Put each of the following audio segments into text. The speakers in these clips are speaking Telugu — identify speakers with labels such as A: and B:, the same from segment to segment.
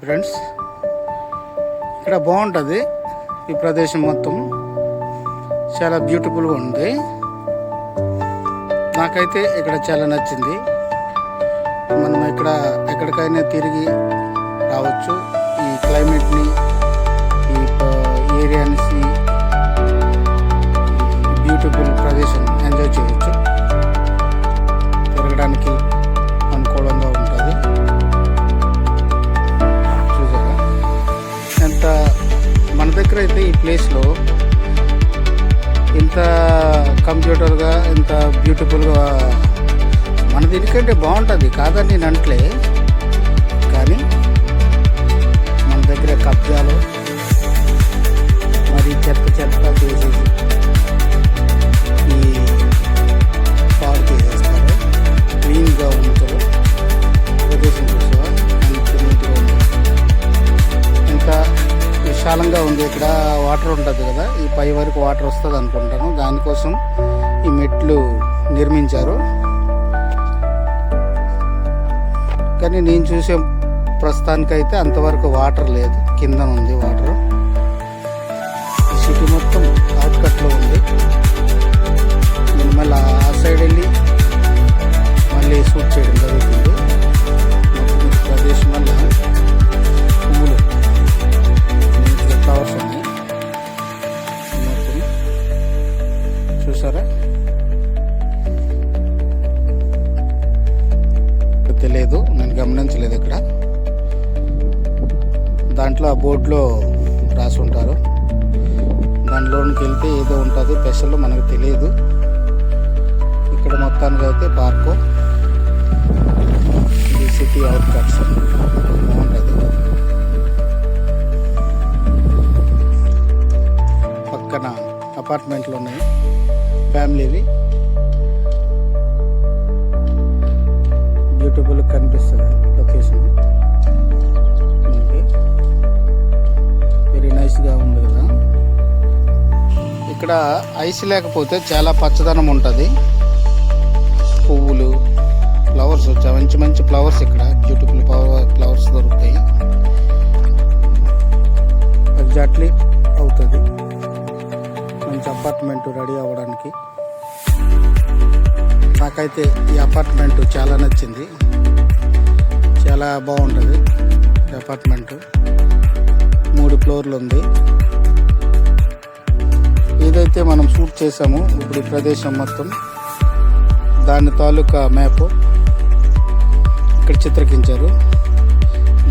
A: ఫ్రెండ్స్, ఇక్కడ బాగుంటుంది. ఈ ప్రదేశం మొత్తం చాలా బ్యూటిఫుల్గా ఉంది. నాకైతే ఇక్కడ చాలా నచ్చింది. మనం ఇక్కడ ఎక్కడికైనా తిరిగి రావచ్చు. ఈ క్లైమేట్ని, ఈ ఏరియాని, బ్యూటిఫుల్ ప్రదేశం ఎంజాయ్ చేయొచ్చు. తిరగడానికి అనుకూలంగా ఉంటుంది. చూసారా ఎంత మన దగ్గర అయితే ఈ ప్లేస్లో ఇంత కంప్యూటర్గా, ఇంత బ్యూటిఫుల్గా మన దీనికంటే బాగుంటుంది కాదని నేను అంటలే. కానీ మన దగ్గర కబ్జాలు మరి చెత్త చేసేసి ఈ పార్క్ చేసేస్తారు. క్లీన్గా ఉంటారు. ప్రదేశం చూసావా ఎంత నీట్గా ఉంది, ఎంత విశాలంగా ఉంది. ఇక్కడ వాటర్ ఉంటుంది కదా, ఈ పై వరకు వాటర్ వస్తుంది అనుకుంటాను. దానికోసం ఈ మెట్లు నిర్మించారు. కానీ నేను చూసే ప్రస్తుతానికైతే అంతవరకు వాటర్ లేదు, కింద ఉంది వాటర్. ఈ సిటీ మొత్తం అవుట్కట్లో ఉంది. నేను మళ్ళీ ఆ సైడ్ వెళ్ళి మళ్ళీ షూట్ చేయడం జరుగుతుంది. మొత్తం ప్రదేశం వల్ల పువ్వులు, ఫ్లవర్స్ ఉన్నాయి మొత్తం. చూసారా, తెలియదు, నేను గమనించలేదు. ఇక్కడ దాంట్లో ఆ బోర్డులో రాసి ఉంటారు. దానిలోనికి వెళ్తే ఏదో ఉంటుంది స్పెషల్, మనకు తెలియదు. ఇక్కడ మొత్తానికి అయితే పార్కు, ఇది సిటీ అవుట్ కట్స్ బాగుంటుంది. పక్కన అపార్ట్మెంట్లు ఉన్నాయి, ఫ్యామిలీవి. బ్యూటిఫుల్ కనిపిస్తుంది లొకేషన్. వెరీ నైస్గా ఉంది కదా. ఇక్కడ ఐస్ లేకపోతే చాలా పచ్చదనం ఉంటుంది. పువ్వులు, ఫ్లవర్స్, మంచి మంచి ఫ్లవర్స్, ఇక్కడ బ్యూటిఫుల్ ఫ్లవర్స్ దొరుకుతాయి. ఎగ్జాక్ట్లీ అవుతుంది మంచి అపార్ట్మెంట్ రెడీ అవ్వడానికి. నాకైతే ఈ అపార్ట్మెంట్ చాలా నచ్చింది. చాలా బాగుంటుంది ఈ అపార్ట్మెంట్. 3 ఫ్లోర్లు ఉంది. ఏదైతే మనం షూట్ చేసామో ఇప్పుడు ఈ ప్రదేశం మొత్తం, దాని తాలూకా మ్యాప్ ఇక్కడ చిత్రీకరించారు.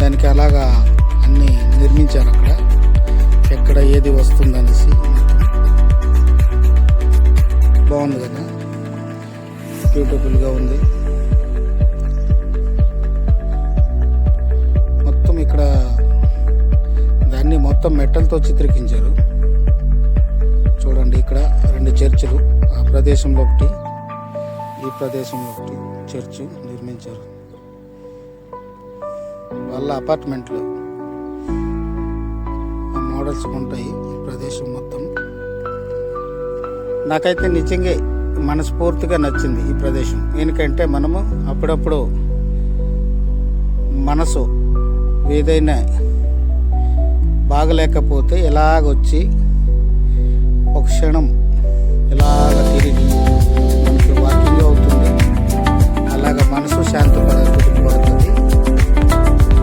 A: దానికి అలాగా అన్నీ నిర్మించారు. అక్కడ ఎక్కడ ఏది వస్తుందనేసి బాగుంది కదా, బ్యూటిఫుల్గా ఉంది. మొత్తం ఇక్కడ దాన్ని మొత్తం మెటల్తో చిత్రీకరించారు. చూడండి, ఇక్కడ 2 చర్చిలు, ఆ ప్రదేశంలో ఒకటి, ఈ ప్రదేశంలో ఒకటి చర్చ్ నిర్మించారు. వాళ్ళ అపార్ట్మెంట్లు ఆ మోడల్స్ ఉంటాయి ఈ ప్రదేశం మొత్తం. నాకైతే నిజంగా మనస్ఫూర్తిగా నచ్చింది ఈ ప్రదేశం. ఎందుకంటే మనము అప్పుడప్పుడు మనసు ఏదైనా బాగలేకపోతే ఇలాగొచ్చి ఒక క్షణం ఇలాగ తిరిగి మనకి వాకింగ్ అవుతుంది. అలాగ మనసు శాంతిపడుతుంది.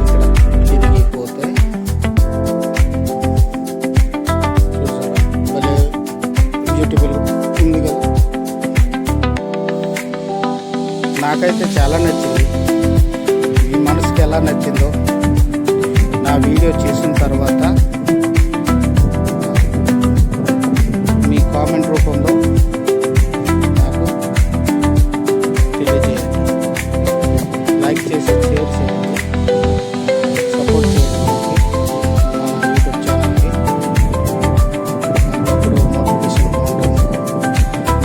A: ఇక్కడ తిరిగిపోతే భలే బ్యూటిఫుల్ ఉంది కదా. నాకైతే చాలా నచ్చింది. మీ మనసుకి ఎలా నచ్చిందో నా వీడియో చేసిన తర్వాత మీ కామెంట్ రూపంలో నాకు తెలియజేయండి. లైక్ చేసి షేర్ చేయండి. సపోర్ట్ చేయండి నా యూట్యూబ్ ఛానల్కి. అప్పుడు మోటివేషన్గా ఉంటుంది.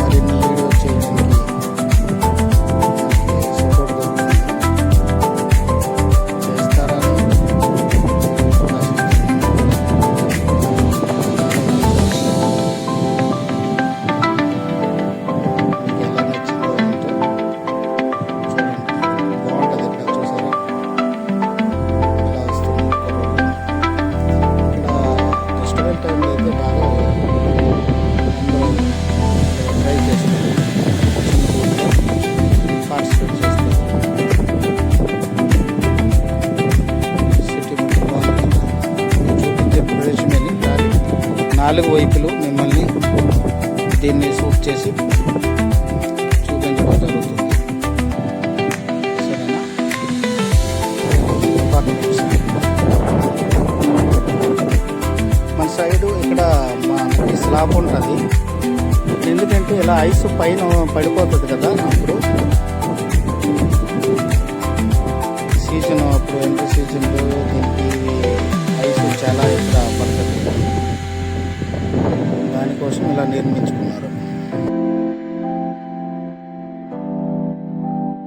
A: మరిన్ని వీడియో చేయడానికి సపోర్ట్ చేస్తారని ఆశిస్తున్నాను. నాలుగు వైపులు మిమ్మల్ని దీన్ని షూట్ చేసి చూపించడం జరుగుతుంది. సరేనా? మన సైడు ఇక్కడ మనకి స్లాబ్ ఉంటుంది. ఎందుకంటే ఇలా ఐస్ పైన పడిపోతుంది కదా, అప్పుడు సీజన్ అప్పుడు ఎంత సీజన్లో దీనికి ఐస్ చాలా ఇక్కడ పడుతుంది. దానికోసం ఇలా నిర్మించుకున్నారు.